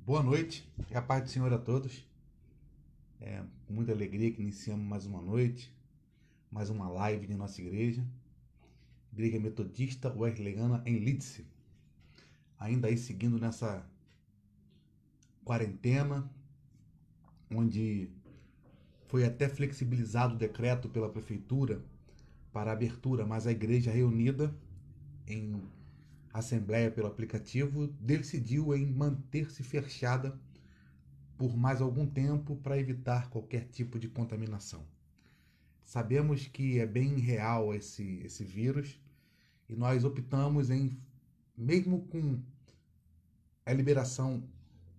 Boa noite e a paz do Senhor a todos. Com muita alegria que iniciamos mais uma noite, mais uma live de nossa igreja, Igreja Metodista Wesleyana em Leeds. Ainda aí seguindo nessa quarentena, onde foi até flexibilizado o decreto pela prefeitura para a abertura, mas a igreja reunida em assembleia pelo aplicativo decidiu em manter-se fechada por mais algum tempo para evitar qualquer tipo de contaminação. Sabemos que é bem real esse vírus e nós optamos em, mesmo com a liberação,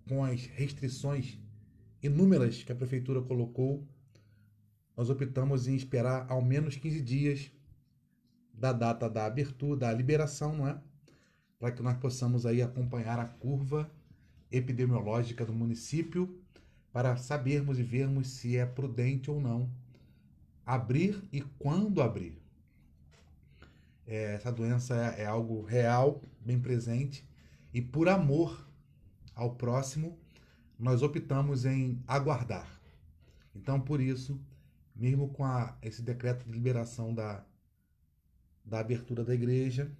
com as restrições inúmeras que a prefeitura colocou, nós optamos em esperar ao menos 15 dias da data da abertura, da liberação, não é? Para que nós possamos aí acompanhar a curva epidemiológica do município para sabermos e vermos se é prudente ou não abrir e quando abrir. Essa doença é algo real, bem presente, e por amor ao próximo, nós optamos em aguardar. Então, por isso, mesmo com esse decreto de liberação da abertura da igreja,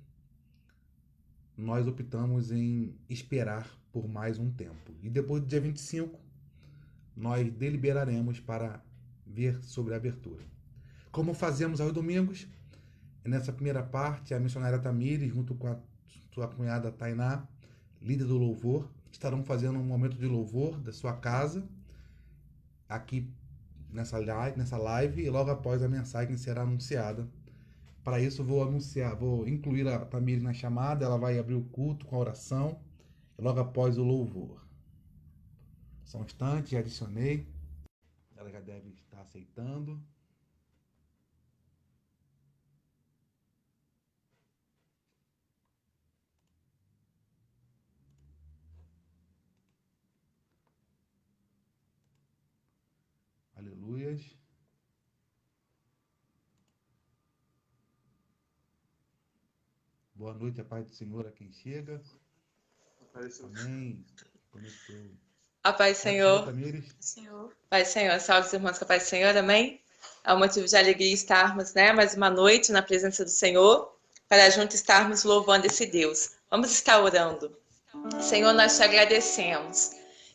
nós optamos em esperar por mais um tempo. E depois do dia 25, nós deliberaremos para ver sobre a abertura. Como fazemos aos domingos, nessa primeira parte, a missionária Tamires, junto com a sua cunhada Tainá, líder do louvor, estarão fazendo um momento de louvor da sua casa, aqui nessa live, e logo após a mensagem será anunciada. Para isso vou incluir a Tamires na chamada, ela vai abrir o culto com a oração, logo após o louvor. Só um instante, já adicionei, ela já deve estar aceitando. Aleluias. Boa noite, a paz do Senhor a quem chega. Amém. Conectou. A paz do Senhor. Senhor. Paz do Senhor. Salve os irmãos com a paz do Senhor, amém? É um motivo de alegria estarmos, mais uma noite na presença do Senhor, para juntos estarmos louvando esse Deus. Vamos estar orando. Senhor, nós te agradecemos.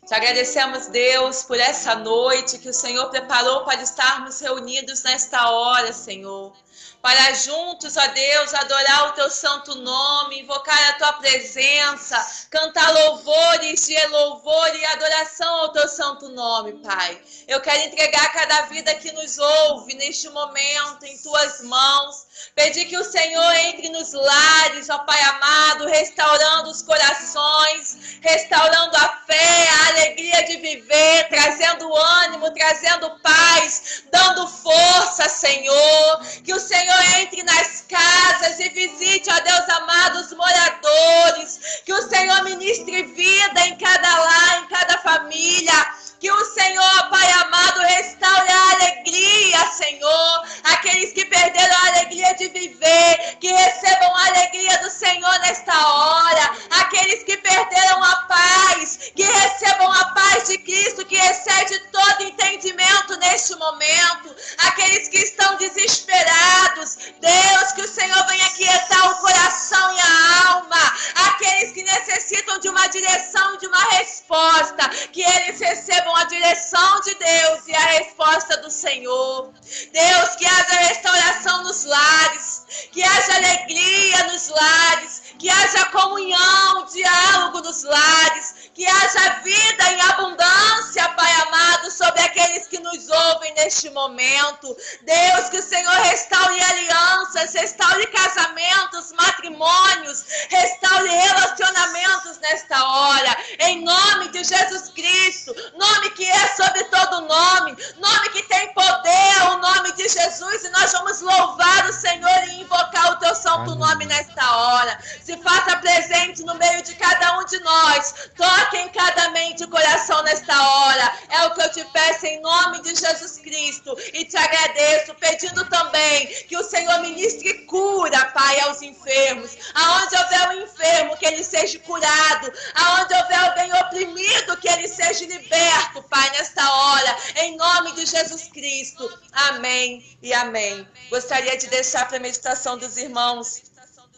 Te agradecemos, Deus, por essa noite que o Senhor preparou para estarmos reunidos nesta hora, Senhor. Para juntos, ó Deus, adorar o teu santo nome, invocar a tua presença, cantar louvores de louvor e adoração ao teu santo nome, Pai. Eu quero entregar cada vida que nos ouve neste momento em tuas mãos. Pedir que o Senhor entre nos lares, ó Pai amado, restaurando os corações, restaurando a fé, a alegria de viver, trazendo ânimo, trazendo paz, dando força, Senhor. Que o Senhor entre nas casas e visite, ó Deus amado, os moradores. Que o Senhor ministre vida em cada lar, em cada família. Que o Senhor, Pai amado, restaure a alegria, Senhor. Aqueles que perderam a alegria de viver, que recebam a alegria do Senhor nesta hora. Aqueles que perderam a paz, que recebam a paz de Cristo, que excede todo entendimento neste momento. Aqueles que estão desesperados, Deus, que o Senhor venha aquietar o coração e a alma. Aqueles que necessitam de uma direção, de uma resposta, que eles recebam a direção de Deus e a resposta do Senhor. Deus, que haja restauração nos lares, que haja alegria nos lares, que haja comunhão, diálogo nos lares, que haja vida em abundância, Pai amado, sobre aqueles que nos ouvem neste momento. Deus, que o Senhor restaure alianças, restaure casamentos, matrimônios, restaure relacionamentos nesta hora, em nome de Jesus Cristo, nome que é sobre todo nome, nome que tem poder, o nome de Jesus, e nós vamos louvar o Senhor e invocar o teu santo nome nesta hora. Se faça presente no meio de cada um de nós, toque em cada mente e coração nesta hora, é o que eu te peço em nome de Jesus Cristo, e te agradeço, pedindo também que o Senhor ministre cura, Pai, aos enfermos, aonde houver um enfermo, que ele seja curado, aonde houver alguém oprimido, que ele seja liberto, Pai, nesta hora, em nome de Jesus Cristo. Amém e amém. Gostaria de deixar para a meditação dos irmãos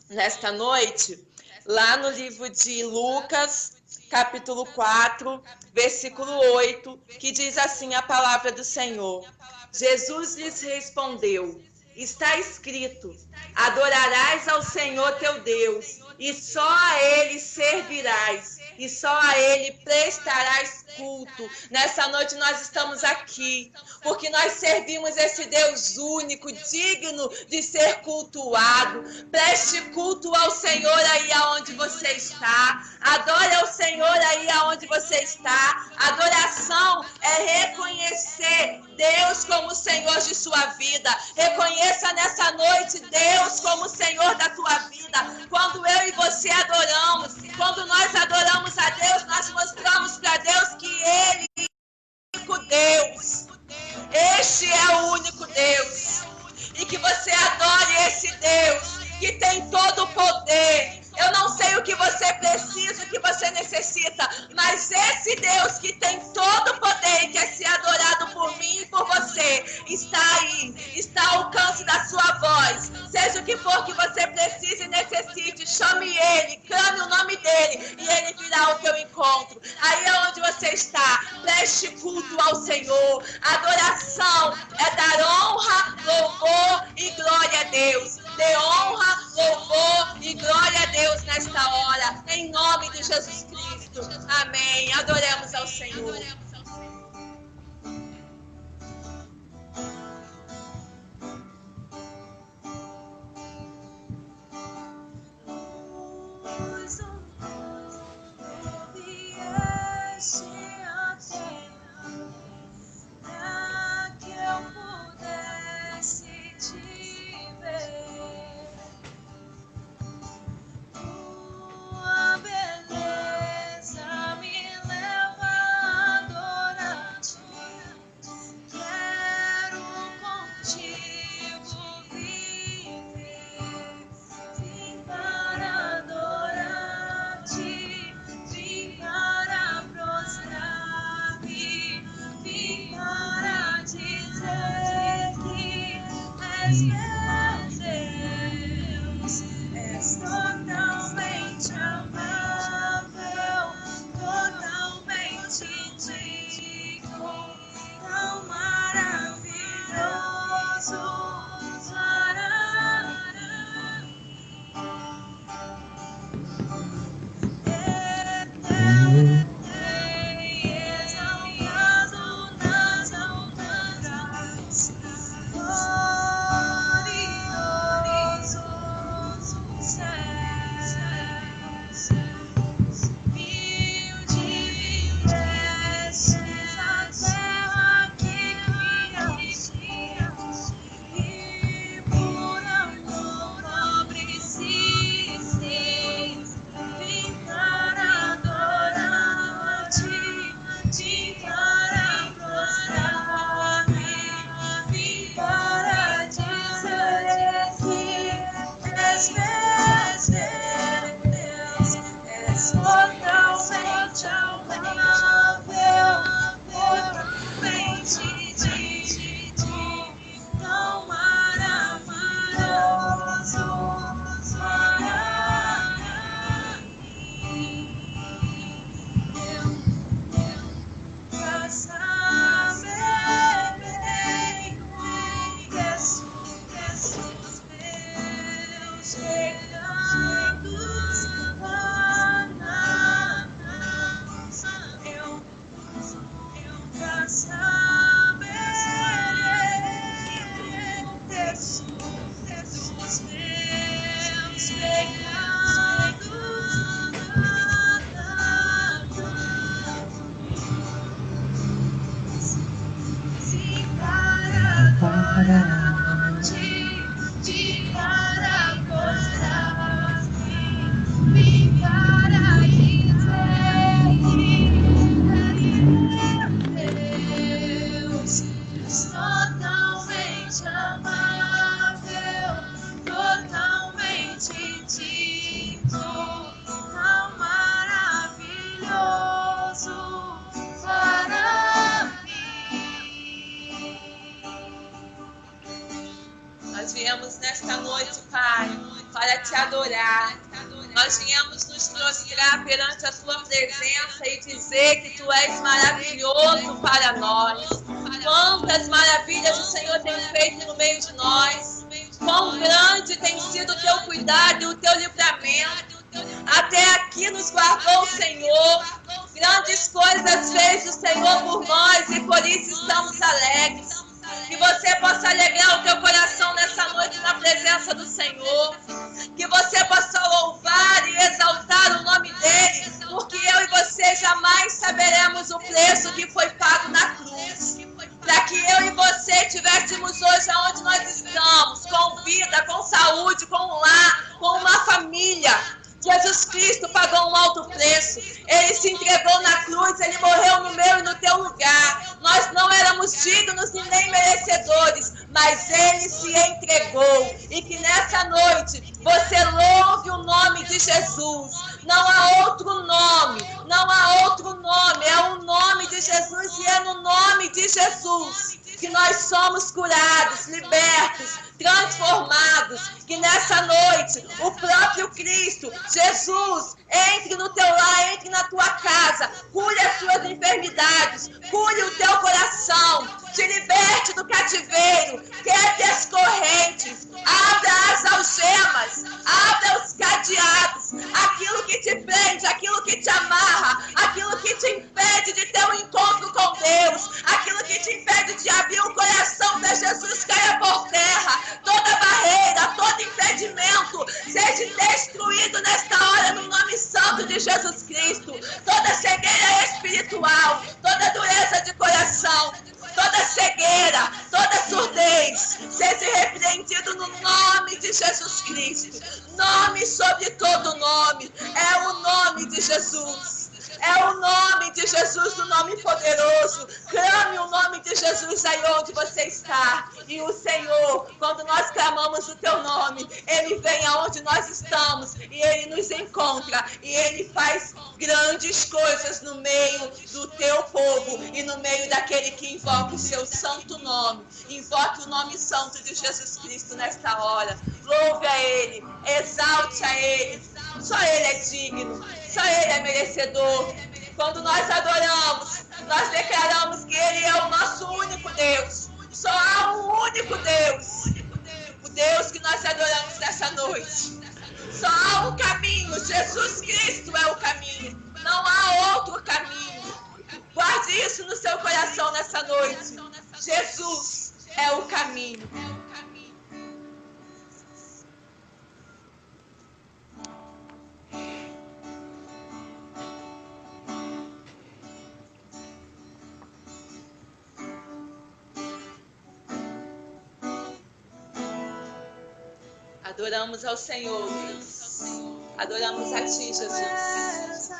nesta noite, lá no livro de Lucas, capítulo 4, versículo 8, que diz assim a palavra do Senhor. Jesus lhes respondeu: está escrito, adorarás ao Senhor teu Deus, e só a Ele servirás, e só a Ele prestarás culto. Nessa noite nós estamos aqui, porque nós servimos esse Deus único, digno de ser cultuado. Preste culto ao Senhor aí aonde você está. Adore ao Senhor aí aonde você está. Adoração é reconhecer Deus como Senhor de sua vida. Reconheça nessa noite Deus como Senhor da tua vida. Quando eu e você adoramos, quando nós adoramos a Deus, nós mostramos para Deus que Ele é o único Deus. Este é o único Deus. E que você adore esse Deus que tem todo o poder. Eu não sei o que você precisa, o que você necessita, mas esse Deus que tem todo o poder e quer ser adorado por mim e por você, está aí, está ao alcance da sua voz. Seja o que for que você precise e necessite, chame Ele, clame o nome dEle e Ele virá ao teu encontro. Aí é onde você está, preste culto ao Senhor. Adoração é dar honra, louvor e glória a Deus. Dê honra, louvor e glória a Deus nesta hora, em nome de Jesus Cristo. Amém. Adoremos ao Senhor. viemos nesta noite, Pai, para te adorar. Nós viemos nos prostrar perante a tua presença e dizer que tu és maravilhoso para nós. Quantas maravilhas o Senhor tem feito no meio de nós. Quão grande tem sido o teu cuidado e o teu livramento. Até aqui nos guardou o Senhor. Grandes coisas fez o Senhor por nós e por isso estamos alegres. Que você possa alegrar o teu coração nessa noite na presença do Senhor. Que você possa louvar e exaltar o nome dele, porque eu e você jamais saberemos o preço que foi pago na cruz. Para que eu e você estivéssemos hoje onde nós estamos, com vida, com saúde, com um lar, com uma família. Jesus Cristo pagou um alto preço. Ele se entregou na cruz, ele morreu no meu e no teu lugar. Nós não éramos dignos e nem merecedores, mas ele se entregou. E que nessa noite você louve o nome de Jesus. Não há outro nome, não há outro nome. É o nome de Jesus e é no nome de Jesus que nós somos curados, libertos, transformados. Que nessa noite o próprio Cristo, Jesus, entre no teu lar, entre na tua casa, cure as tuas enfermidades, cure o teu coração, te liberte do cativeiro, quebre as correntes, abra as algemas, abra os cadeados, aquilo que te prende, aquilo que te amarra, aquilo que te impede de ter um encontro com Deus, aquilo que te impede de abrir o coração para Jesus caia por terra. Toda barreira, todo impedimento seja destruído nesta hora no nome santo de Jesus Cristo. Toda cegueira espiritual, toda dureza de coração, toda cegueira, toda surdez, seja repreendido no nome de Jesus Cristo. Nome sobre todo nome, é o nome de Jesus. É o nome de Jesus, o nome poderoso. Clame o nome de Jesus aí onde você está. E o Senhor, quando nós clamamos o teu nome, ele vem aonde nós estamos e ele nos encontra. E ele faz grandes coisas no meio do teu povo e no meio daquele que invoca o seu santo nome. Invoque o nome santo de Jesus Cristo nesta hora. Louve a ele, exalte a ele. Só ele é digno, só ele é merecedor. Quando nós adoramos, nós declaramos que ele é o nosso único Deus. Só há um único Deus, o Deus que nós adoramos nessa noite. Só há um caminho, Jesus Cristo é o caminho, não há outro caminho. Guarde isso no seu coração nessa noite. Jesus é o caminho. Adoramos ao Senhor, Deus. Adoramos a Ti, Jesus.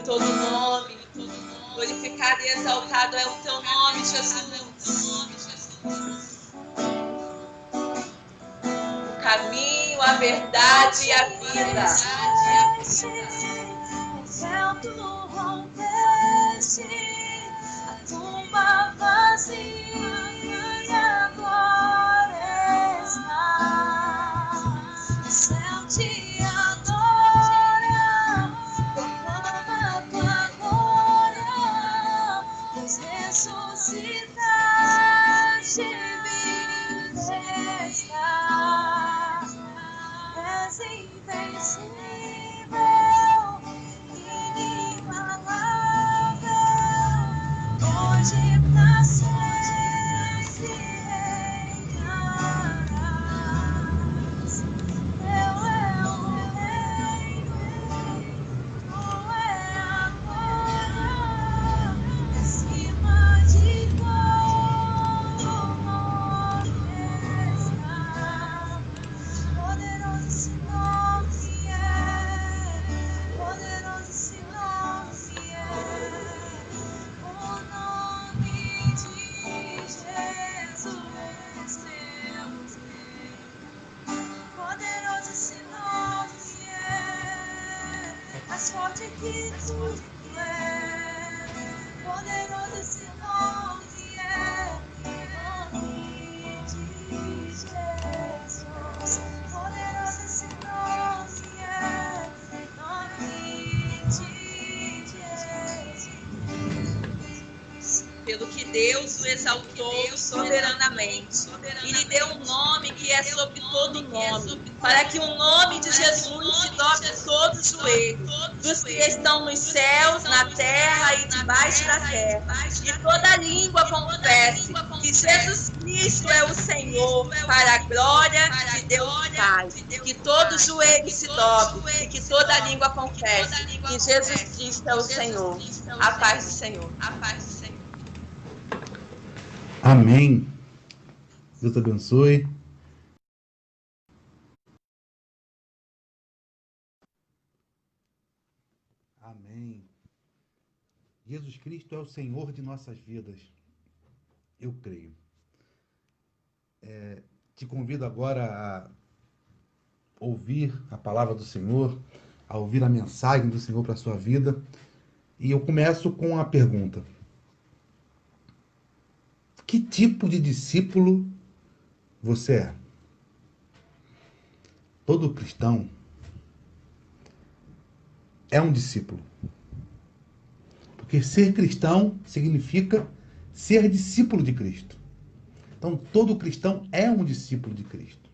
todo nome. Glorificado e exaltado é o teu nome, Jesus. O caminho, a verdade e a vida. Tu rompeste a tumba vazia, agora está. O céu te adora, proclama tua glória, pois ressuscitaste, viva está. És invencível, hoje pra sempre reinarás. Teu é o reino, tua é a glória, acima de todo nome está. Poderoso esse nome poderoso esse nome o nome de Jesus, Deus. Poderoso esse nome mais forte que tudo é. Poderoso esse nome o nome de Jesus. Poderoso esse nome nome de Jesus. Pelo que Deus o exaltou soberanamente e lhe deu um nome que é sobre todo nome, para que o nome de Jesus se dobre todo o joelho, dos que estão nos céus, na terra e debaixo da terra, e toda língua confesse que Jesus Cristo é o Senhor, para a glória de Deus Pai. Que todo joelho se dobre e que toda língua confesse que Jesus Cristo é o Senhor. A paz do Senhor. A paz do Senhor. Amém. Deus abençoe. Amém. Jesus Cristo é o Senhor de nossas vidas. Eu creio. Te convido agora a ouvir a palavra do Senhor, a ouvir a mensagem do Senhor para a sua vida. E eu começo com a pergunta: que tipo de discípulo você é? Todo cristão é um discípulo. Porque ser cristão significa ser discípulo de Cristo. Então, todo cristão é um discípulo de Cristo.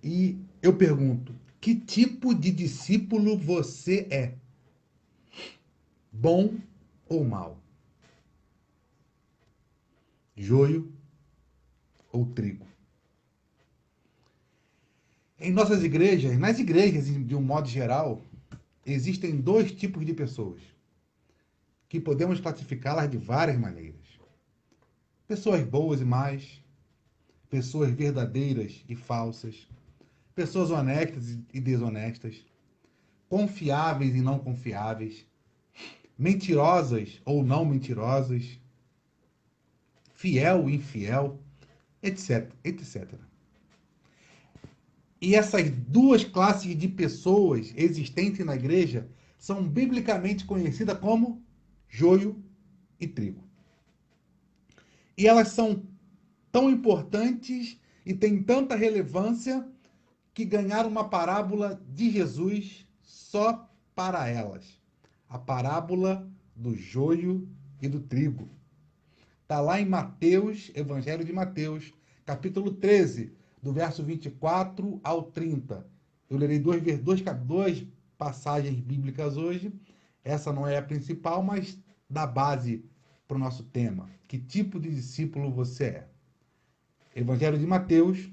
E eu pergunto, que tipo de discípulo você é? Bom ou mau? Joio ou trigo? Em nossas igrejas, nas igrejas de um modo geral, existem dois tipos de pessoas que podemos classificá-las de várias maneiras. Pessoas boas e más, pessoas verdadeiras e falsas, pessoas honestas e desonestas, confiáveis e não confiáveis, mentirosas ou não mentirosas, fiel e infiel, etc, etc. E essas duas classes de pessoas existentes na igreja são biblicamente conhecidas como joio e trigo. E elas são tão importantes e têm tanta relevância que ganharam uma parábola de Jesus só para elas. A parábola do joio e do trigo. Está lá em Mateus, Evangelho de Mateus, capítulo 13, do verso 24 ao 30. Eu lerei duas passagens bíblicas hoje. Essa não é a principal, mas dá base para o nosso tema. Que tipo de discípulo você é? Evangelho de Mateus,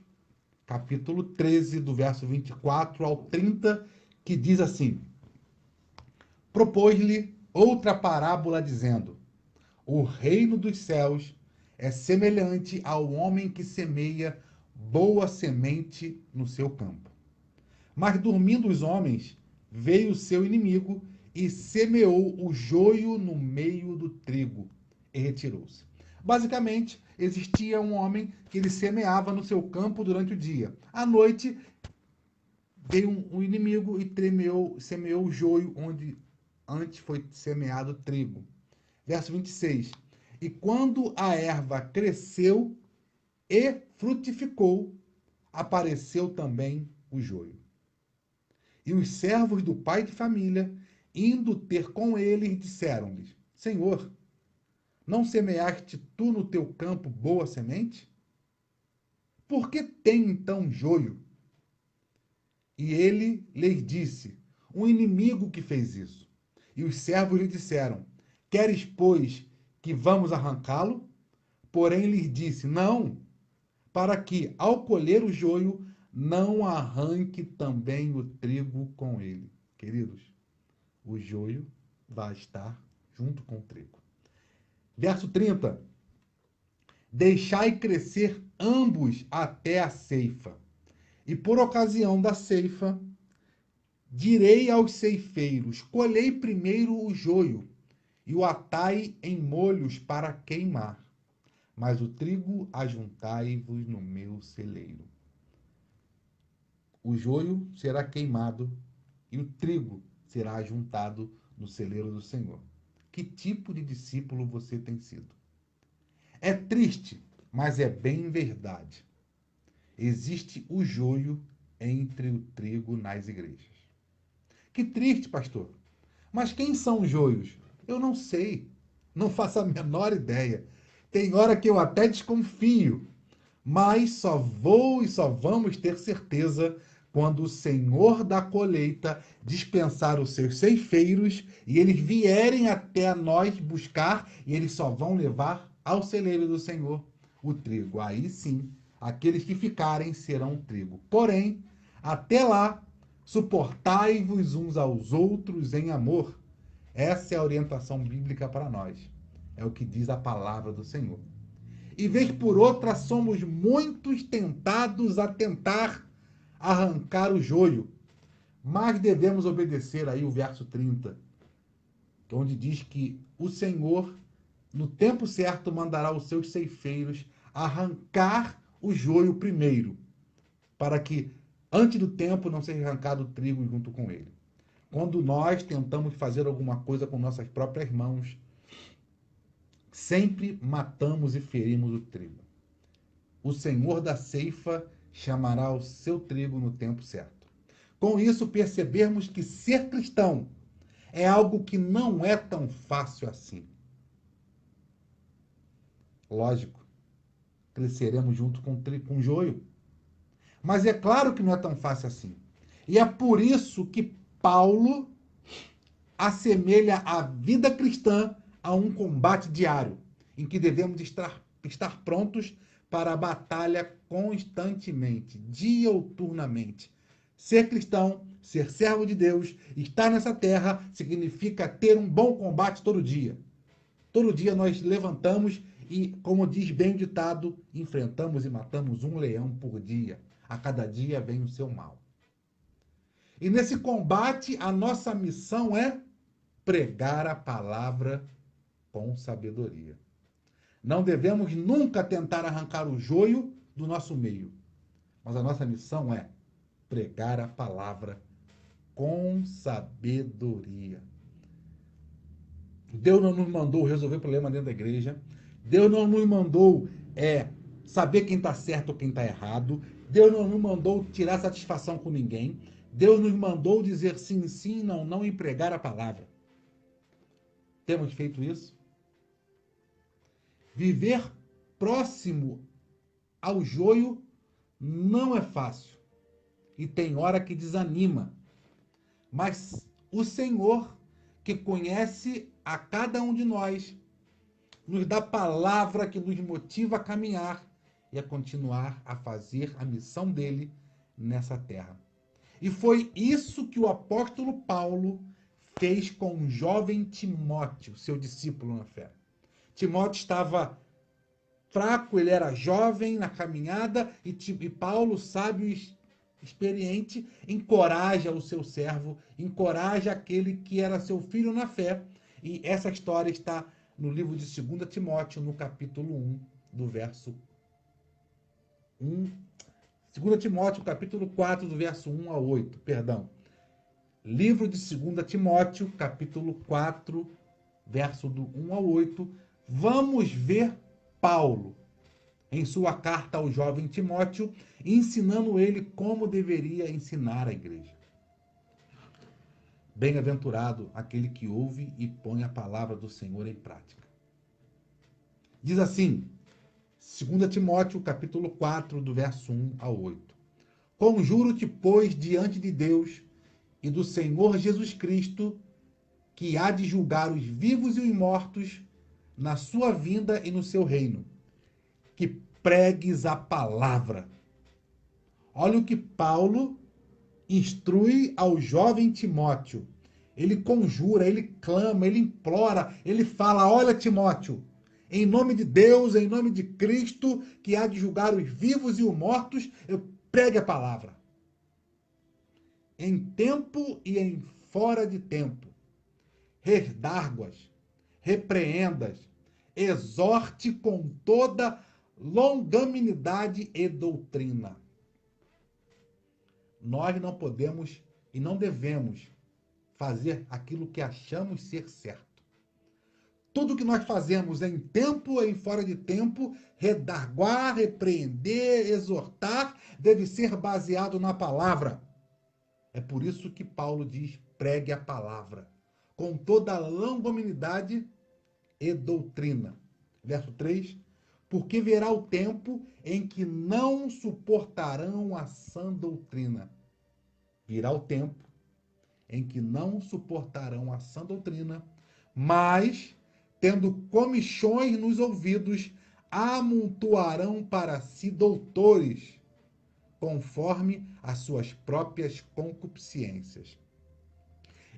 capítulo 13, do verso 24 ao 30, que diz assim: propôs-lhe outra parábola, dizendo: o reino dos céus é semelhante ao homem que semeia boa semente no seu campo. Mas dormindo os homens, veio o seu inimigo e semeou o joio no meio do trigo e retirou-se. Basicamente, existia um homem que ele semeava no seu campo durante o dia. À noite, veio um inimigo e semeou o joio onde antes foi semeado o trigo. Verso 26. E quando a erva cresceu e frutificou, apareceu também o joio. E os servos do pai de família, indo ter com ele, disseram-lhes: Senhor, não semeaste tu no teu campo boa semente? Por que tem então joio? E ele lhes disse: um inimigo que fez isso. E os servos lhe disseram: queres, pois, que vamos arrancá-lo? Porém lhes disse: não, para que, ao colher o joio, não arranque também o trigo com ele. Queridos, o joio vai estar junto com o trigo. Verso 30. Deixai crescer ambos até a ceifa. E por ocasião da ceifa, direi aos ceifeiros: colhei primeiro o joio e o atai em molhos para queimar, mas o trigo ajuntai-vos no meu celeiro. O joio será queimado e o trigo será ajuntado no celeiro do Senhor. Que tipo de discípulo você tem sido? É triste, mas é bem verdade. Existe o joio entre o trigo nas igrejas. Que triste, pastor. Mas quem são os joios? Eu não sei. Não faço a menor ideia. Tem hora que eu até desconfio. Mas só vou e só vamos ter certeza quando o Senhor da colheita dispensar os seus ceifeiros e eles vierem até nós buscar e eles só vão levar ao celeiro do Senhor o trigo. Aí sim, aqueles que ficarem serão trigo. Porém, até lá, suportai-vos uns aos outros em amor. Essa é a orientação bíblica para nós. É o que diz a palavra do Senhor. E vez por outra, somos muitos tentados a tentar arrancar o joio. Mas devemos obedecer aí o verso 30, onde diz que o Senhor, no tempo certo, mandará os seus ceifeiros arrancar o joio primeiro, para que antes do tempo não seja arrancado o trigo junto com ele. Quando nós tentamos fazer alguma coisa com nossas próprias mãos, sempre matamos e ferimos o trigo. O Senhor da ceifa chamará o seu trigo no tempo certo. Com isso, percebermos que ser cristão é algo que não é tão fácil assim. Lógico, cresceremos junto com o joio. Mas é claro que não é tão fácil assim. E é por isso que Paulo assemelha a vida cristã a um combate diário, em que devemos estar prontos para a batalha constantemente, diuturnamente. Ser cristão, ser servo de Deus, estar nessa terra, significa ter um bom combate todo dia. Todo dia nós levantamos e, como diz bem o ditado, enfrentamos e matamos um leão por dia. A cada dia vem o seu mal. E nesse combate, a nossa missão é pregar a palavra com sabedoria. Não devemos nunca tentar arrancar o joio do nosso meio, mas a nossa missão é pregar a palavra com sabedoria. Deus não nos mandou resolver problema dentro da igreja. Deus não nos mandou saber quem está certo ou quem está errado. Deus não nos mandou tirar satisfação com ninguém. Deus nos mandou dizer sim, sim, não, não e pregar a palavra. Temos feito isso? Viver próximo ao joio não é fácil. E tem hora que desanima. Mas o Senhor, que conhece a cada um de nós, nos dá palavra que nos motiva a caminhar e a continuar a fazer a missão dele nessa terra. E foi isso que o apóstolo Paulo fez com o jovem Timóteo, seu discípulo na fé. Timóteo estava fraco, ele era jovem na caminhada, e Paulo, sábio experiente, encoraja o seu servo, encoraja aquele que era seu filho na fé. E essa história está no livro de 2 Timóteo, no capítulo 1, do verso 1. 2 Timóteo, capítulo 4, do verso 1 a 8, perdão. Livro de 2 Timóteo, capítulo 4, verso do 1 ao 8. Vamos ver Paulo, em sua carta ao jovem Timóteo, ensinando ele como deveria ensinar a igreja. Bem-aventurado aquele que ouve e põe a palavra do Senhor em prática. Diz assim, 2 Timóteo, capítulo 4, do verso 1 ao 8. Conjuro-te, pois, diante de Deus e do Senhor Jesus Cristo, que há de julgar os vivos e os mortos na sua vinda e no seu reino, que pregues a palavra. Olha o que Paulo instrui ao jovem Timóteo. Ele conjura, ele clama, ele implora, ele fala: olha, Timóteo, em nome de Deus, em nome de Cristo, que há de julgar os vivos e os mortos, eu pregue a palavra. Em tempo e em fora de tempo. Redarguas, repreendas, exorte com toda longanimidade e doutrina. Nós não podemos e não devemos fazer aquilo que achamos ser certo. Tudo que nós fazemos em tempo e em fora de tempo, redarguar, repreender, exortar, deve ser baseado na palavra. É por isso que Paulo diz: pregue a palavra, com toda longanimidade e doutrina. Verso 3. Porque virá o tempo em que não suportarão a sã doutrina. Virá o tempo em que não suportarão a sã doutrina, mas, tendo comichões nos ouvidos, amontoarão para si doutores, conforme as suas próprias concupiscências.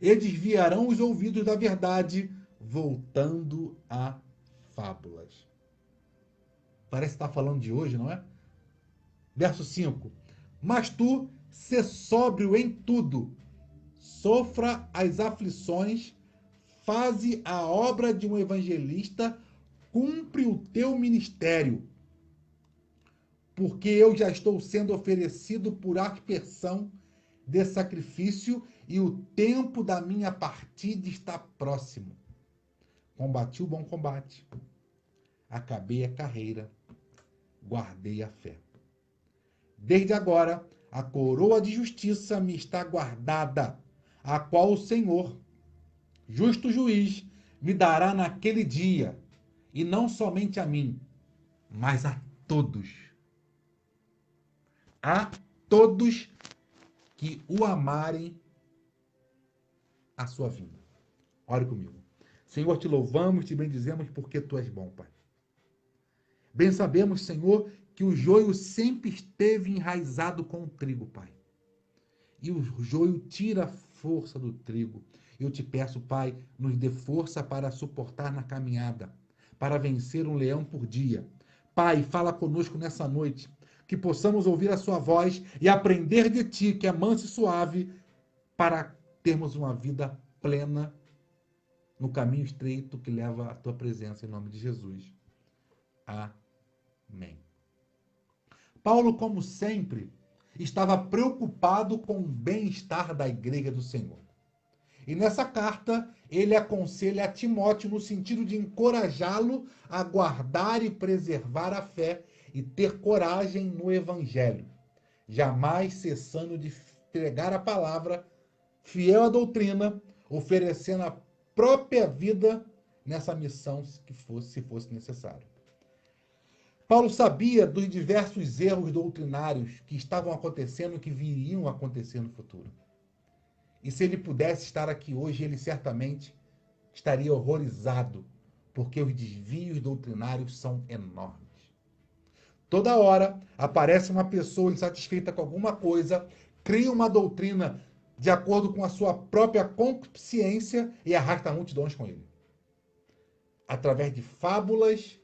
E desviarão os ouvidos da verdade, voltando a fábulas. Parece estar falando de hoje, não é? Verso 5. Mas tu, sê sóbrio em tudo, sofra as aflições, faze a obra de um evangelista, cumpre o teu ministério. Porque eu já estou sendo oferecido por aspersão de sacrifício e o tempo da minha partida está próximo. Combati o bom combate, acabei a carreira, guardei a fé. Desde agora, a coroa de justiça me está guardada, a qual o Senhor, justo juiz, me dará naquele dia, e não somente a mim, mas a todos. A todos que o amarem a sua vinda. Ore comigo. Senhor, te louvamos, te bendizemos porque tu és bom, Pai. Bem sabemos, Senhor, que o joio sempre esteve enraizado com o trigo, Pai. E o joio tira a força do trigo. Eu te peço, Pai, nos dê força para suportar na caminhada, para vencer um leão por dia. Pai, fala conosco nessa noite, que possamos ouvir a sua voz e aprender de ti, que é manso e suave, para termos uma vida plena no caminho estreito que leva à tua presença, em nome de Jesus. Amém. Paulo, como sempre, estava preocupado com o bem-estar da igreja do Senhor. E nessa carta, ele aconselha a Timóteo no sentido de encorajá-lo a guardar e preservar a fé e ter coragem no evangelho, jamais cessando de pregar a palavra, fiel à doutrina, oferecendo a própria vida nessa missão se fosse necessário. Paulo sabia dos diversos erros doutrinários que estavam acontecendo e que viriam a acontecer no futuro. E se ele pudesse estar aqui hoje, ele certamente estaria horrorizado, porque os desvios doutrinários são enormes. Toda hora aparece uma pessoa insatisfeita com alguma coisa, cria uma doutrina de acordo com a sua própria concupiscência e arrasta multidões com ele. Através de fábulas,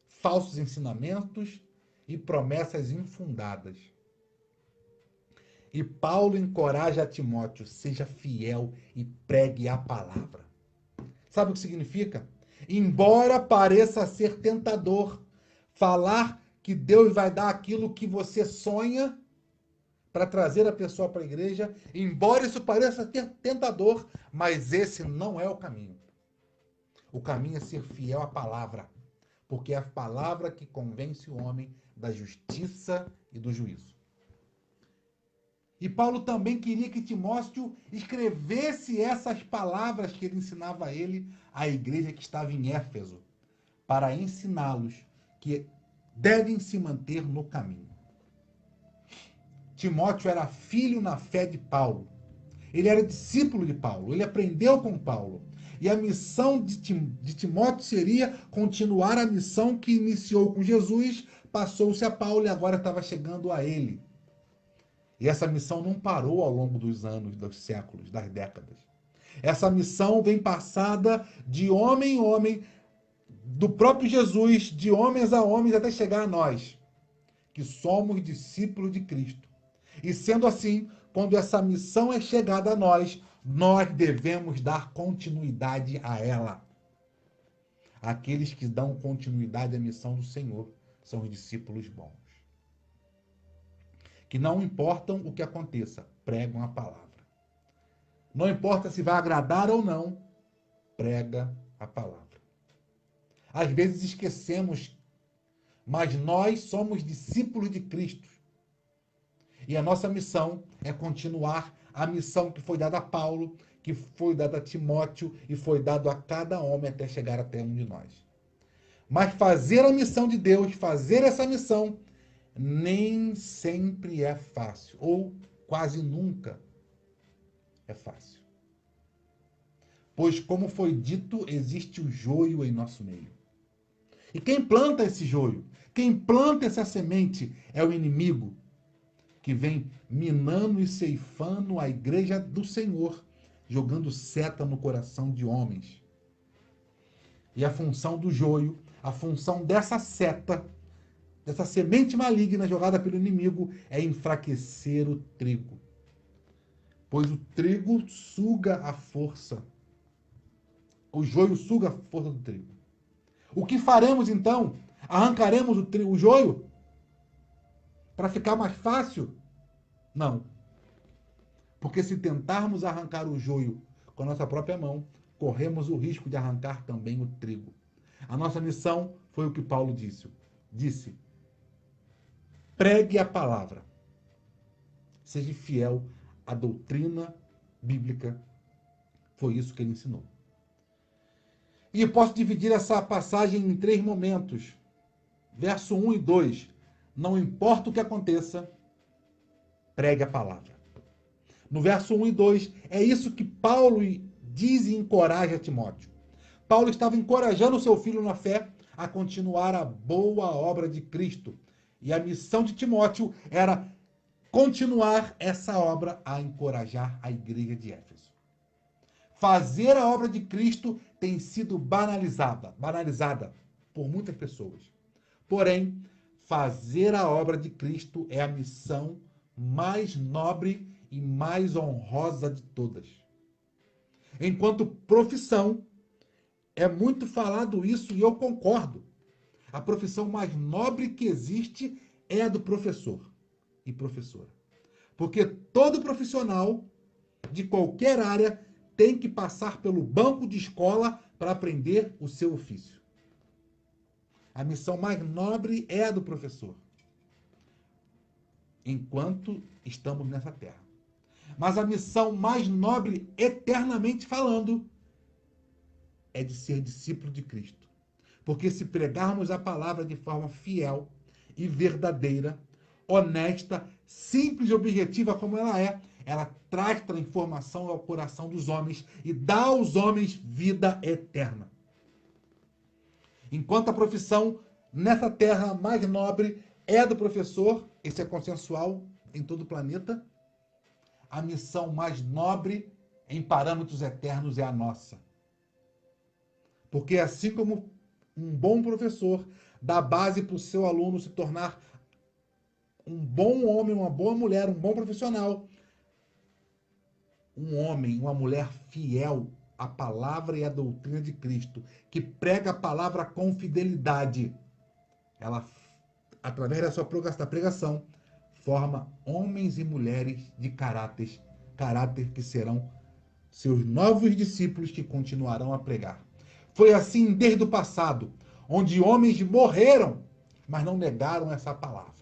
falsos ensinamentos e promessas infundadas. E Paulo encoraja Timóteo, seja fiel e pregue a palavra. Sabe o que significa? Embora pareça ser tentador falar que Deus vai dar aquilo que você sonha para trazer a pessoa para a igreja, embora isso pareça ter tentador, mas esse não é o caminho. O caminho é ser fiel à palavra, porque é a palavra que convence o homem da justiça e do juízo. E Paulo também queria que Timóteo escrevesse essas palavras que ele ensinava a ele, à igreja que estava em Éfeso, para ensiná-los que devem se manter no caminho. Timóteo era filho na fé de Paulo. Ele era discípulo de Paulo, ele aprendeu com Paulo. E a missão de Timóteo seria continuar a missão que iniciou com Jesus, passou-se a Paulo e agora estava chegando a ele. E essa missão não parou ao longo dos anos, dos séculos, das décadas. Essa missão vem passada de homem em homem, do próprio Jesus, de homens a homens, até chegar a nós, que somos discípulos de Cristo. E sendo assim, quando essa missão é chegada a nós, nós devemos dar continuidade a ela. Aqueles que dão continuidade à missão do Senhor são os discípulos bons. Que não importam o que aconteça, pregam a palavra. Não importa se vai agradar ou não, prega a palavra. Às vezes esquecemos, mas nós somos discípulos de Cristo. E a nossa missão é continuar a missão que foi dada a Paulo, que foi dada a Timóteo e foi dado a cada homem até chegar até um de nós. Mas fazer a missão de Deus, fazer essa missão, nem sempre é fácil, ou quase nunca é fácil. Pois, como foi dito, existe o joio em nosso meio. E quem planta esse joio, quem planta essa semente é o inimigo, que vem minando e ceifando a igreja do Senhor, jogando seta no coração de homens. E a função do joio, a função dessa seta, dessa semente maligna jogada pelo inimigo, é enfraquecer o trigo. Pois o trigo suga a força. O joio suga a força do trigo. O que faremos então? Arrancaremos o joio? Para ficar mais fácil? Não. Porque se tentarmos arrancar o joio com a nossa própria mão, corremos o risco de arrancar também o trigo. A nossa missão foi o que Paulo disse. Pregue a palavra. Seja fiel à doutrina bíblica. Foi isso que ele ensinou. E posso dividir essa passagem em 3 momentos. Verso 1 e 2. Não importa o que aconteça, pregue a palavra. No verso 1 e 2, é isso que Paulo diz e encoraja Timóteo. Paulo estava encorajando o seu filho na fé a continuar a boa obra de Cristo. E a missão de Timóteo era continuar essa obra a encorajar a igreja de Éfeso. Fazer a obra de Cristo tem sido banalizada por muitas pessoas. Porém, fazer a obra de Cristo é a missão mais nobre e mais honrosa de todas. Enquanto profissão, é muito falado isso e eu concordo. A profissão mais nobre que existe é a do professor e professora. Porque todo profissional de qualquer área tem que passar pelo banco de escola para aprender o seu ofício. A missão mais nobre é a do professor, enquanto estamos nessa terra. Mas a missão mais nobre, eternamente falando, é de ser discípulo de Cristo. Porque se pregarmos a palavra de forma fiel e verdadeira, honesta, simples e objetiva como ela traz transformação ao coração dos homens e dá aos homens vida eterna. Enquanto a profissão nessa terra mais nobre é a do professor, esse é consensual em todo o planeta, a missão mais nobre em parâmetros eternos é a nossa. Porque assim como um bom professor dá base para o seu aluno se tornar um bom homem, uma boa mulher, um bom profissional, um homem, uma mulher fiel à palavra e à doutrina de Cristo, que prega a palavra com fidelidade, ela, através da sua pregação, forma homens e mulheres de caráter que serão seus novos discípulos que continuarão a pregar. Foi assim desde o passado, onde homens morreram, mas não negaram essa palavra.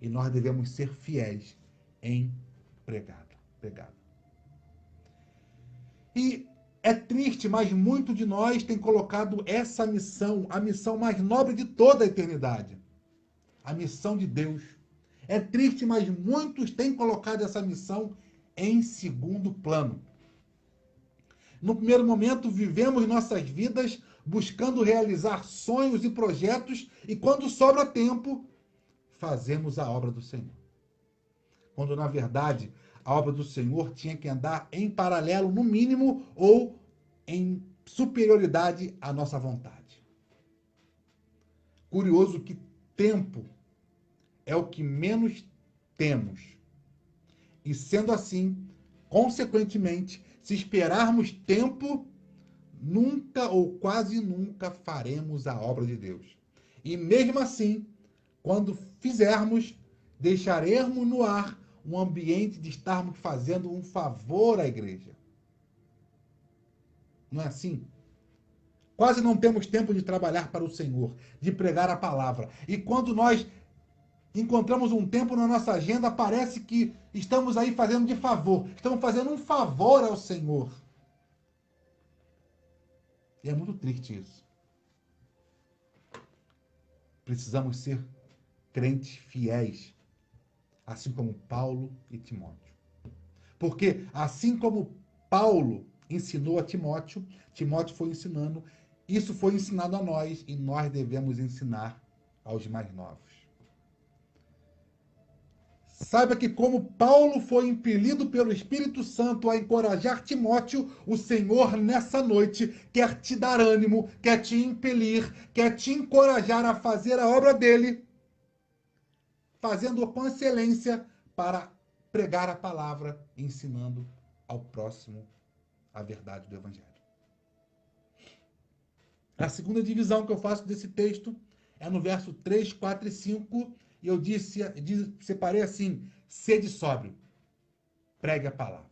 E nós devemos ser fiéis em pregá-la. E é triste, mas muito de nós tem colocado essa missão, a missão mais nobre de toda a eternidade, a missão de Deus. É triste, mas muitos têm colocado essa missão em segundo plano. No primeiro momento, vivemos nossas vidas buscando realizar sonhos e projetos, e quando sobra tempo, fazemos a obra do Senhor. Quando, na verdade, a obra do Senhor tinha que andar em paralelo, no mínimo, ou em superioridade à nossa vontade. Curioso que tempo é o que menos temos. E sendo assim, consequentemente, se esperarmos tempo, nunca ou quase nunca faremos a obra de Deus. E mesmo assim, quando fizermos, deixaremos no ar um ambiente de estarmos fazendo um favor à igreja. Não é assim? Quase não temos tempo de trabalhar para o Senhor, de pregar a palavra. E quando nós encontramos um tempo na nossa agenda, parece que estamos aí fazendo de favor. Estamos fazendo um favor ao Senhor. E é muito triste isso. Precisamos ser crentes fiéis, assim como Paulo e Timóteo. Porque assim como Paulo ensinou a Timóteo, Timóteo foi ensinando, isso foi ensinado a nós e nós devemos ensinar aos mais novos. Saiba que como Paulo foi impelido pelo Espírito Santo a encorajar Timóteo, o Senhor nessa noite quer te dar ânimo, quer te impelir, quer te encorajar a fazer a obra dele, fazendo-o com excelência para pregar a palavra, ensinando ao próximo a verdade do Evangelho. A segunda divisão que eu faço desse texto é no verso 3, 4 e 5, e eu separei assim: sede sóbrio, pregue a palavra.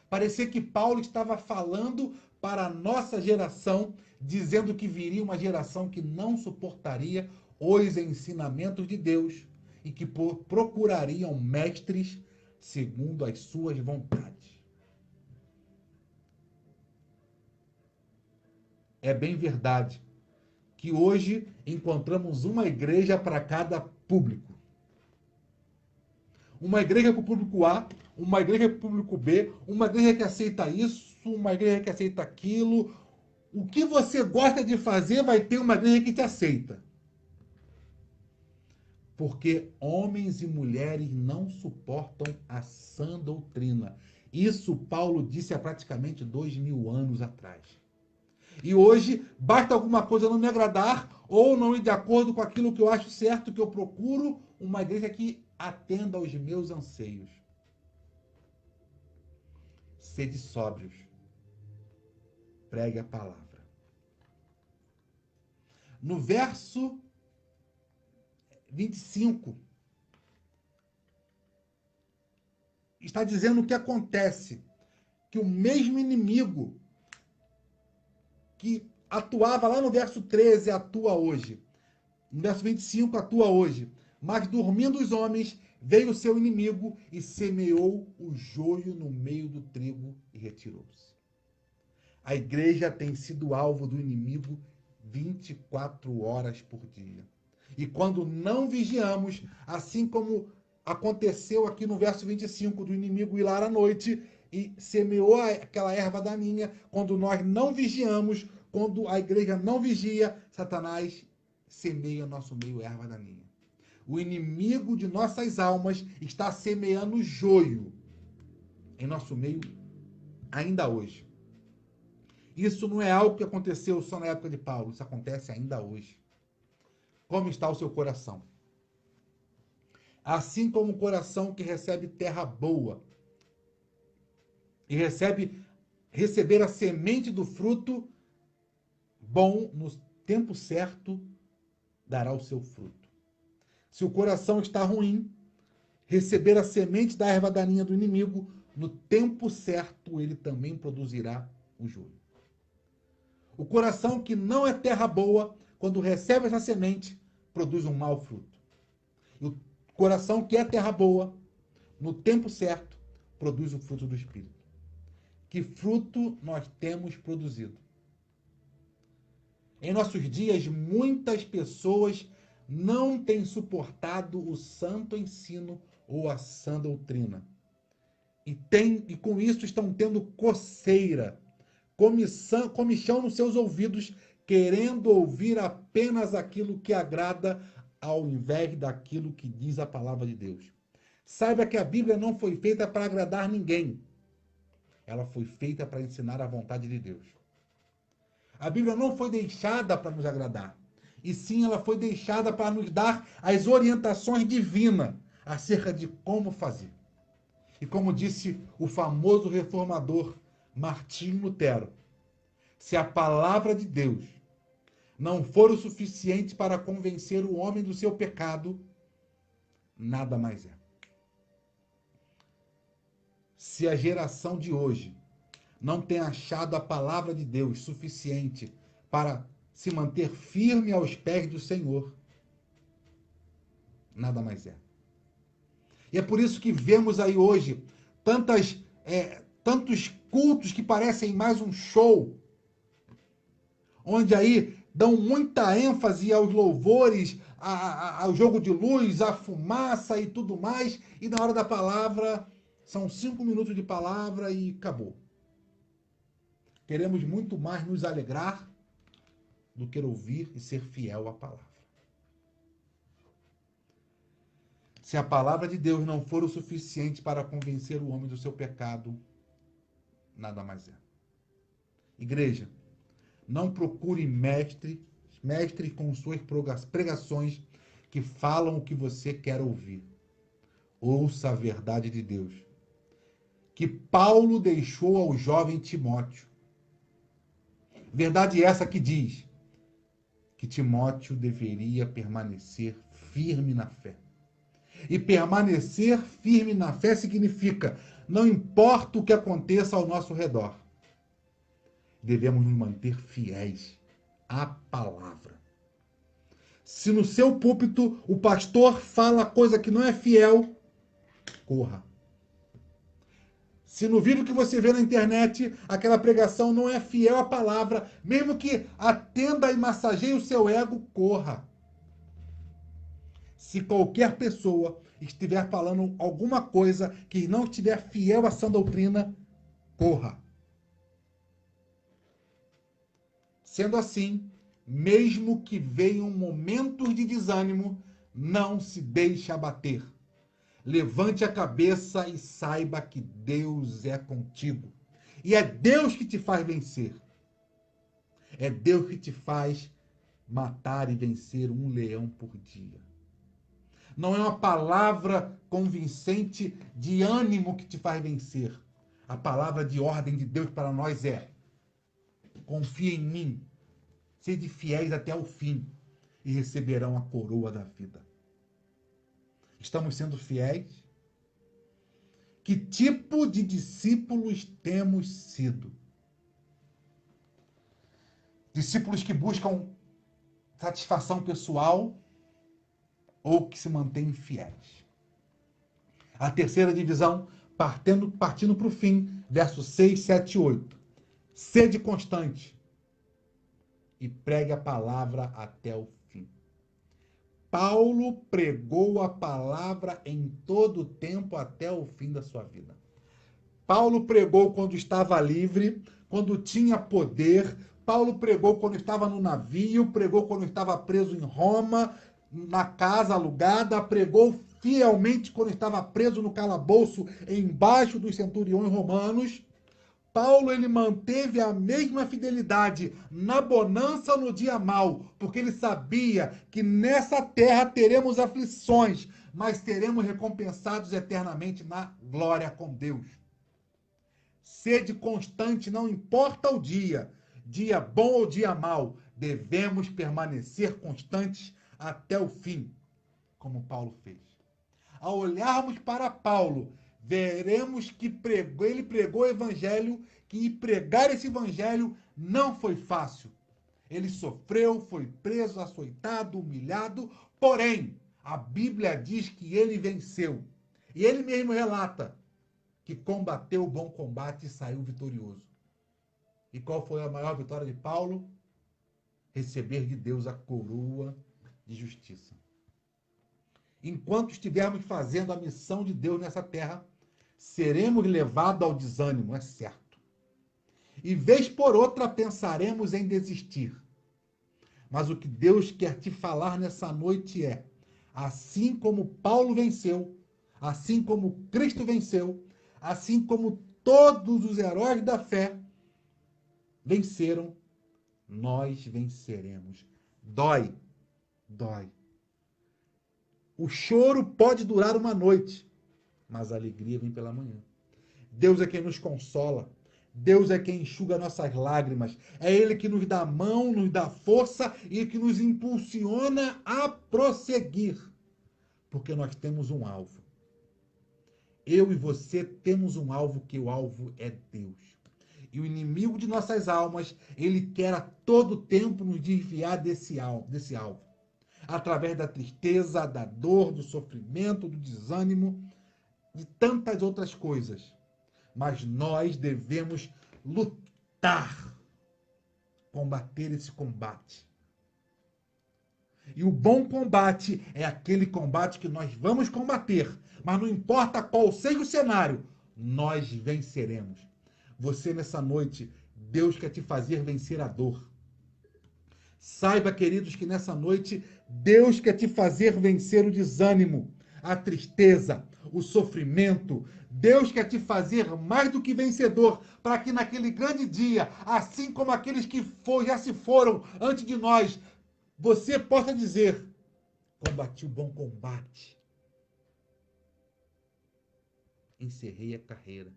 Parecia que Paulo estava falando para a nossa geração, dizendo que viria uma geração que não suportaria os ensinamentos de Deus e que procurariam mestres segundo as suas vontades. É bem verdade que hoje encontramos uma igreja para cada público. Uma igreja para o público A, uma igreja para o público B, uma igreja que aceita isso, uma igreja que aceita aquilo. O que você gosta de fazer vai ter uma igreja que te aceita. Porque homens e mulheres não suportam a sã doutrina. Isso Paulo disse há praticamente 2000 anos atrás. E hoje, basta alguma coisa não me agradar ou não ir de acordo com aquilo que eu acho certo, que eu procuro uma igreja que atenda aos meus anseios. Sede sóbrios. Pregue a palavra. No verso 25, está dizendo o que acontece. Que o mesmo inimigo que atuava lá no verso 13 atua hoje. No verso 25 atua hoje. Mas dormindo os homens, veio o seu inimigo e semeou o joio no meio do trigo e retirou-se. A igreja tem sido alvo do inimigo 24 horas por dia. E quando não vigiamos, assim como aconteceu aqui no verso 25, do inimigo ir lá à noite e semeou aquela erva daninha, quando nós não vigiamos, quando a igreja não vigia, Satanás semeia no nosso meio erva daninha. O inimigo de nossas almas está semeando joio em nosso meio ainda hoje. Isso não é algo que aconteceu só na época de Paulo, isso acontece ainda hoje. Como está o seu coração? Assim como o coração que recebe terra boa e receber a semente do fruto bom, no tempo certo, dará o seu fruto. Se o coração está ruim, receber a semente da erva daninha do inimigo, no tempo certo ele também produzirá o joio. O coração que não é terra boa, quando recebe essa semente, produz um mau fruto. E o coração que é terra boa, no tempo certo, produz o fruto do Espírito. Que fruto nós temos produzido? Em nossos dias, muitas pessoas não têm suportado o santo ensino ou a sã doutrina. E com isso estão tendo coceira, comichão nos seus ouvidos, querendo ouvir apenas aquilo que agrada, ao invés daquilo que diz a palavra de Deus. Saiba que a Bíblia não foi feita para agradar ninguém. Ela foi feita para ensinar a vontade de Deus. A Bíblia não foi deixada para nos agradar, e sim ela foi deixada para nos dar as orientações divinas acerca de como fazer. E como disse o famoso reformador Martinho Lutero, se a palavra de Deus não for o suficiente para convencer o homem do seu pecado, nada mais é. Se a geração de hoje não tem achado a palavra de Deus suficiente para se manter firme aos pés do Senhor, nada mais é. E é por isso que vemos aí hoje tantos cultos que parecem mais um show, onde aí dão muita ênfase aos louvores, ao jogo de luz, à fumaça e tudo mais, e na hora da palavra, são 5 minutos de palavra e acabou. Queremos muito mais nos alegrar do que ouvir e ser fiel à palavra. Se a palavra de Deus não for o suficiente para convencer o homem do seu pecado, nada mais é. Igreja, não procure mestre com suas pregações que falam o que você quer ouvir. Ouça a verdade de Deus, que Paulo deixou ao jovem Timóteo. Verdade essa que diz que Timóteo deveria permanecer firme na fé. E permanecer firme na fé significa, não importa o que aconteça ao nosso redor, devemos nos manter fiéis à palavra. Se no seu púlpito o pastor fala coisa que não é fiel, corra. Se no vídeo que você vê na internet, aquela pregação não é fiel à palavra, mesmo que atenda e massageie o seu ego, corra. Se qualquer pessoa estiver falando alguma coisa que não estiver fiel à sã doutrina, corra. Sendo assim, mesmo que venham momentos de desânimo, não se deixe abater. Levante a cabeça e saiba que Deus é contigo. E é Deus que te faz vencer. É Deus que te faz matar e vencer um leão por dia. Não é uma palavra convincente de ânimo que te faz vencer. A palavra de ordem de Deus para nós é: confia em mim, sede fiéis até o fim e receberão a coroa da vida. Estamos sendo fiéis? Que tipo de discípulos temos sido? Discípulos que buscam satisfação pessoal ou que se mantêm fiéis? A terceira divisão, partindo para o fim, versos 6, 7 e 8. Sede constante e pregue a palavra até o fim. Paulo pregou a palavra em todo o tempo até o fim da sua vida. Paulo pregou quando estava livre, quando tinha poder. Paulo pregou quando estava no navio, pregou quando estava preso em Roma, na casa alugada, pregou fielmente quando estava preso no calabouço embaixo dos centuriões romanos. Paulo, ele manteve a mesma fidelidade na bonança no dia mau, porque ele sabia que nessa terra teremos aflições, mas seremos recompensados eternamente na glória com Deus. Sede constante, não importa o dia, dia bom ou dia mau, devemos permanecer constantes até o fim, como Paulo fez. Ao olharmos para Paulo, veremos que ele pregou o evangelho, que pregar esse evangelho não foi fácil. Ele sofreu, foi preso, açoitado, humilhado, porém, a Bíblia diz que ele venceu. E ele mesmo relata que combateu o bom combate e saiu vitorioso. E qual foi a maior vitória de Paulo? Receber de Deus a coroa de justiça. Enquanto estivermos fazendo a missão de Deus nessa terra, seremos levados ao desânimo, é certo. E vez por outra pensaremos em desistir. Mas o que Deus quer te falar nessa noite é: assim como Paulo venceu, assim como Cristo venceu, assim como todos os heróis da fé venceram, nós venceremos. Dói, dói. O choro pode durar uma noite, mas a alegria vem pela manhã. Deus é quem nos consola. Deus é quem enxuga nossas lágrimas. É Ele que nos dá a mão, nos dá força e que nos impulsiona a prosseguir. Porque nós temos um alvo. Eu e você temos um alvo, que o alvo é Deus. E o inimigo de nossas almas, ele quer a todo tempo nos desviar desse alvo. Através da tristeza, da dor, do sofrimento, do desânimo, de tantas outras coisas. Mas nós devemos lutar, combater esse combate. E o bom combate é aquele combate que nós vamos combater, mas não importa qual seja o cenário, nós venceremos. Você nessa noite, Deus quer te fazer vencer a dor. Saiba, queridos, que nessa noite Deus quer te fazer vencer o desânimo, a tristeza, o sofrimento. Deus quer te fazer mais do que vencedor, para que naquele grande dia, assim como aqueles que já se foram antes de nós, você possa dizer: combati o bom combate, encerrei a carreira,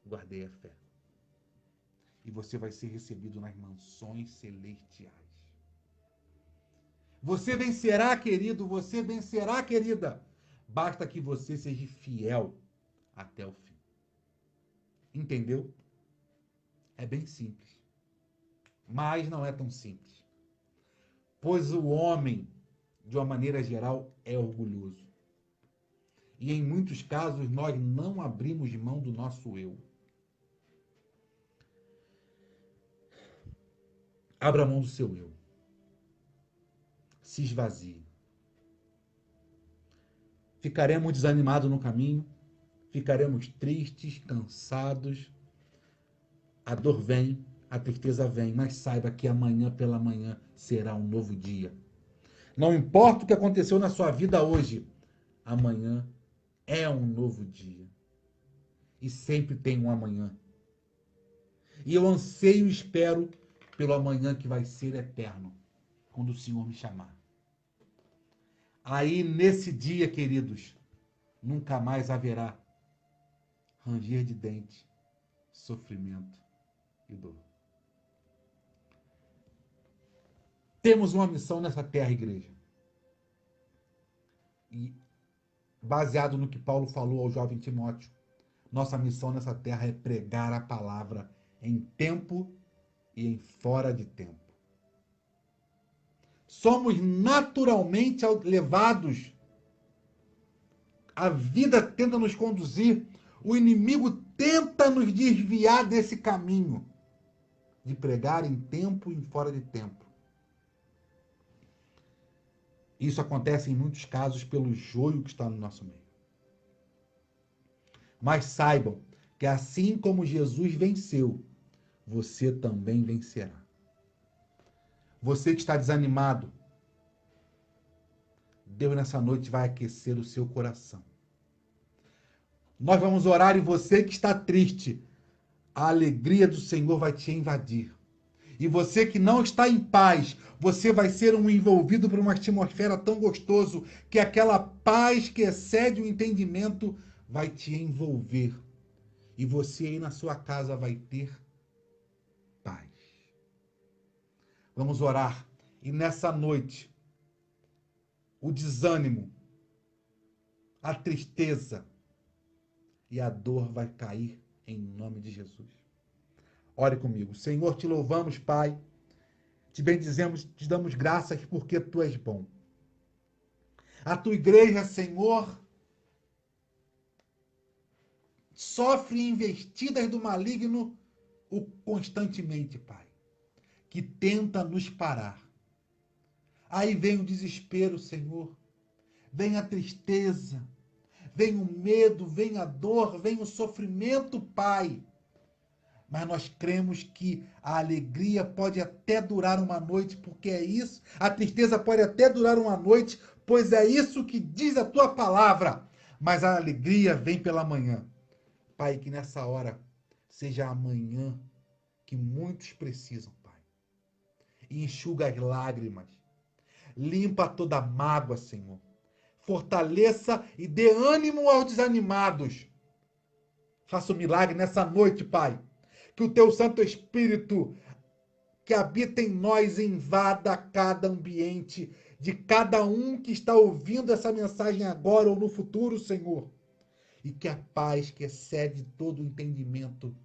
guardei a fé. E você vai ser recebido nas mansões celestiais. Você vencerá, querido, você vencerá, querida. Basta que você seja fiel até o fim. Entendeu? É bem simples. Mas não é tão simples. Pois o homem, de uma maneira geral, é orgulhoso. E em muitos casos nós não abrimos mão do nosso eu. Abra mão do seu eu. Se esvazie. Ficaremos desanimados no caminho, ficaremos tristes, cansados. A dor vem, a tristeza vem, mas saiba que amanhã pela manhã será um novo dia. Não importa o que aconteceu na sua vida hoje, amanhã é um novo dia. E sempre tem um amanhã. E eu anseio e espero pelo amanhã que vai ser eterno, quando o Senhor me chamar. Aí, nesse dia, queridos, nunca mais haverá ranger de dente, sofrimento e dor. Temos uma missão nessa terra, igreja. E, baseado no que Paulo falou ao jovem Timóteo, nossa missão nessa terra é pregar a palavra em tempo e em fora de tempo. Somos naturalmente levados, a vida tenta nos conduzir, o inimigo tenta nos desviar desse caminho de pregar em tempo e em fora de tempo. Isso acontece em muitos casos pelo joio que está no nosso meio. Mas saibam que assim como Jesus venceu, você também vencerá. Você que está desanimado, Deus nessa noite vai aquecer o seu coração. Nós vamos orar e você que está triste, a alegria do Senhor vai te invadir. E você que não está em paz, você vai ser envolvido por uma atmosfera tão gostosa que aquela paz que excede o entendimento vai te envolver. E você aí na sua casa vai ter paz. Vamos orar. E nessa noite, o desânimo, a tristeza e a dor vai cair em nome de Jesus. Ore comigo. Senhor, te louvamos, Pai. Te bendizemos, te damos graças porque Tu és bom. A Tua igreja, Senhor, sofre investidas do maligno constantemente, Pai, que tenta nos parar. Aí vem o desespero, Senhor, vem a tristeza, vem o medo, vem a dor, vem o sofrimento, Pai. Mas nós cremos que a alegria pode até durar uma noite, porque é isso. A tristeza pode até durar uma noite, pois é isso que diz a Tua palavra. Mas a alegria vem pela manhã. Pai, que nessa hora seja a manhã que muitos precisam, Pai. E enxuga as lágrimas. Limpa toda mágoa, Senhor. Fortaleça e dê ânimo aos desanimados. Faça um milagre nessa noite, Pai. Que o Teu Santo Espírito que habita em nós invada cada ambiente de cada um que está ouvindo essa mensagem agora ou no futuro, Senhor. E que a paz que excede todo o entendimento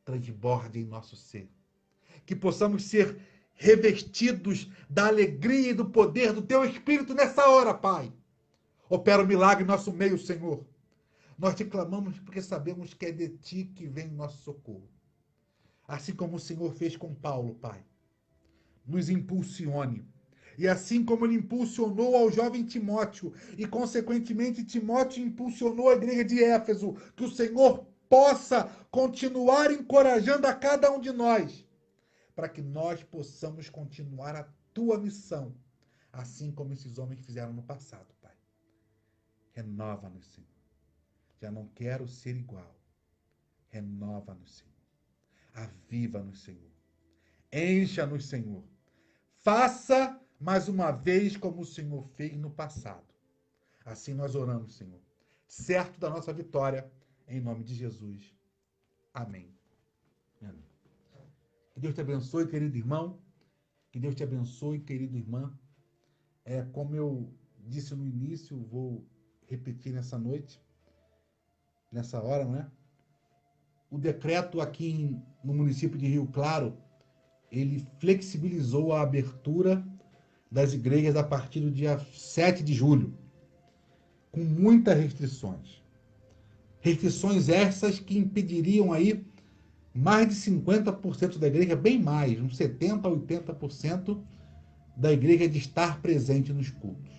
transborde em nosso ser. Que possamos ser revestidos da alegria e do poder do Teu Espírito nessa hora, Pai. Opera o milagre em nosso meio, Senhor. Nós te clamamos porque sabemos que é de Ti que vem o nosso socorro. Assim como o Senhor fez com Paulo, Pai. Nos impulsione. E assim como Ele impulsionou ao jovem Timóteo, e consequentemente Timóteo impulsionou a igreja de Éfeso, que o Senhor possa continuar encorajando a cada um de nós, para que nós possamos continuar a Tua missão, assim como esses homens fizeram no passado, Pai. Renova-nos, Senhor. Já não quero ser igual. Renova-nos, Senhor. Aviva-nos, Senhor. Encha-nos, Senhor. Faça mais uma vez como o Senhor fez no passado. Assim nós oramos, Senhor. Certo da nossa vitória, em nome de Jesus. Amém. Amém. Que Deus te abençoe, querido irmão. Que Deus te abençoe, querida irmã. Como eu disse no início, vou repetir nessa noite, nessa hora, não é? O decreto aqui no município de Rio Claro, ele flexibilizou a abertura das igrejas a partir do dia 7 de julho, com muitas restrições. Restrições essas que impediriam aí mais de 50% da igreja, bem mais, uns 70% a 80% da igreja de estar presente nos cultos.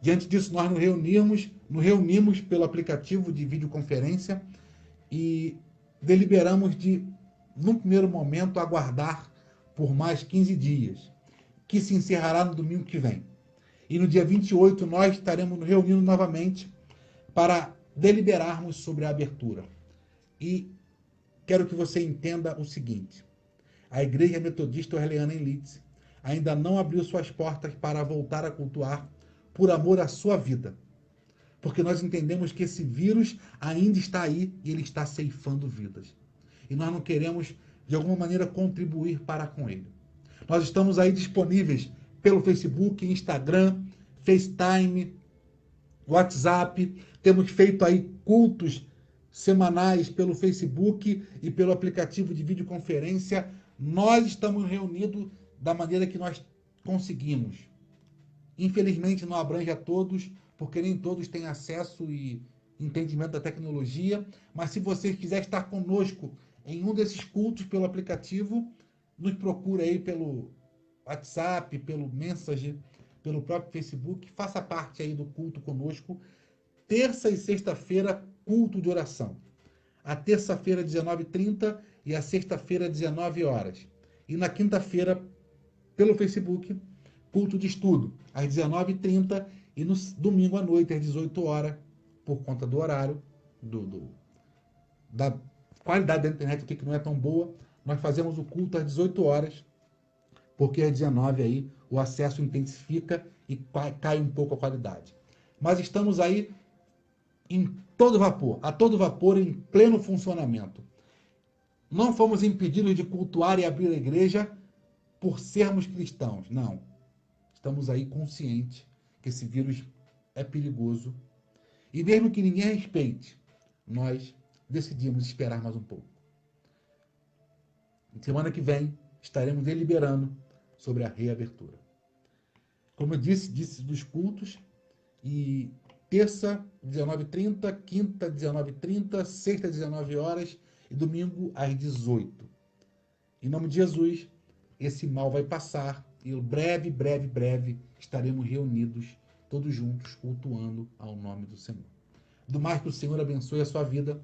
Diante disso, nós nos reunimos pelo aplicativo de videoconferência e deliberamos de, num primeiro momento, aguardar por mais 15 dias, que se encerrará no domingo que vem. E no dia 28 nós estaremos nos reunindo novamente para deliberarmos sobre a abertura. E quero que você entenda o seguinte: a Igreja Metodista Orleana em Leeds ainda não abriu suas portas para voltar a cultuar por amor à sua vida. Porque nós entendemos que esse vírus ainda está aí e ele está ceifando vidas. E nós não queremos, de alguma maneira, contribuir para com ele. Nós estamos aí disponíveis pelo Facebook, Instagram, FaceTime, WhatsApp. Temos feito aí cultos semanais pelo Facebook e pelo aplicativo de videoconferência. Nós estamos reunidos da maneira que nós conseguimos. Infelizmente não abrange a todos, porque nem todos têm acesso e entendimento da tecnologia, mas se você quiser estar conosco em um desses cultos pelo aplicativo, nos procura aí pelo WhatsApp, pelo Messenger, pelo próprio Facebook, faça parte aí do culto conosco. Terça e sexta-feira, culto de oração. A terça-feira, 19h30 e a sexta-feira, 19 horas. E na quinta-feira, pelo Facebook, culto de estudo, às 19h30 e no domingo à noite, às 18 horas, por conta do horário, da qualidade da internet aqui que não é tão boa, nós fazemos o culto às 18 horas, porque às 19 aí o acesso intensifica e cai um pouco a qualidade. Mas estamos aí em todo vapor, a todo vapor, em pleno funcionamento. Não fomos impedidos de cultuar e abrir a igreja por sermos cristãos, não. Estamos aí conscientes que esse vírus é perigoso. E mesmo que ninguém respeite, nós decidimos esperar mais um pouco. Semana que vem estaremos deliberando sobre a reabertura. Como eu disse dos cultos, e terça, 19h30, quinta, 19h30, sexta, 19 horas e domingo, às 18. Em nome de Jesus, esse mal vai passar e breve estaremos reunidos, todos juntos, cultuando ao nome do Senhor. Do mais, que o Senhor abençoe a sua vida.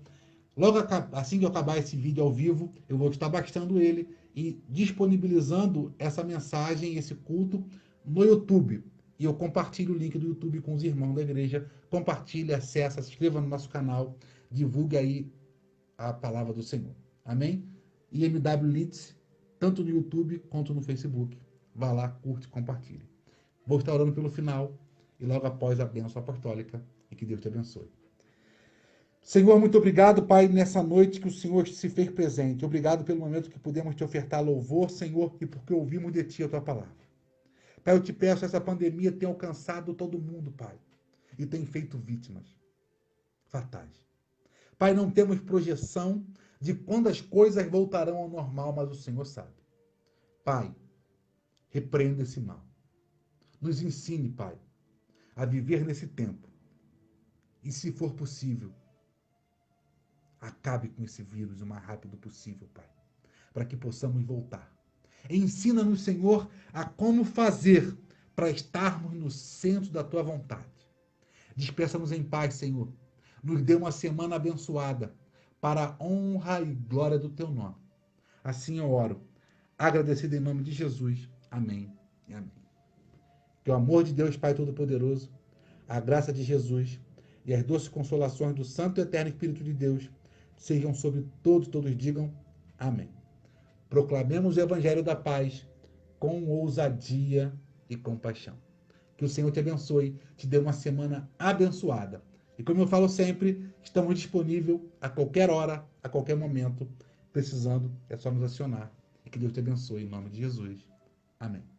Logo assim que eu acabar esse vídeo ao vivo, eu vou estar baixando ele e disponibilizando essa mensagem, esse culto, no YouTube. E eu compartilho o link do YouTube com os irmãos da igreja. Compartilhe, acessa, se inscreva no nosso canal, divulgue aí a palavra do Senhor. Amém? IMW Leeds, tanto no YouTube quanto no Facebook. Vá lá, curte, compartilhe. Vou estar orando pelo final e logo após a bênção apostólica. E que Deus te abençoe. Senhor, muito obrigado, Pai, nessa noite que o Senhor se fez presente. Obrigado pelo momento que pudemos te ofertar louvor, Senhor, e porque ouvimos de Ti a Tua palavra. Pai, eu te peço, essa pandemia tem alcançado todo mundo, Pai, e tem feito vítimas fatais. Pai, não temos projeção de quando as coisas voltarão ao normal, mas o Senhor sabe. Pai, repreenda esse mal. Nos ensine, Pai, a viver nesse tempo. E, se for possível, acabe com esse vírus o mais rápido possível, Pai, para que possamos voltar. Ensina-nos, Senhor, a como fazer para estarmos no centro da Tua vontade. Despeça-nos em paz, Senhor. Nos dê uma semana abençoada para a honra e glória do Teu nome. Assim eu oro, agradecido em nome de Jesus. Amém e amém. Que o amor de Deus, Pai Todo-Poderoso, a graça de Jesus e as doces consolações do Santo e Eterno Espírito de Deus sejam sobre todos digam amém. Proclamemos o Evangelho da Paz com ousadia e compaixão. Que o Senhor te abençoe, te dê uma semana abençoada. E como eu falo sempre, estamos disponíveis a qualquer hora, a qualquer momento. Precisando, é só nos acionar. E que Deus te abençoe em nome de Jesus. Amém.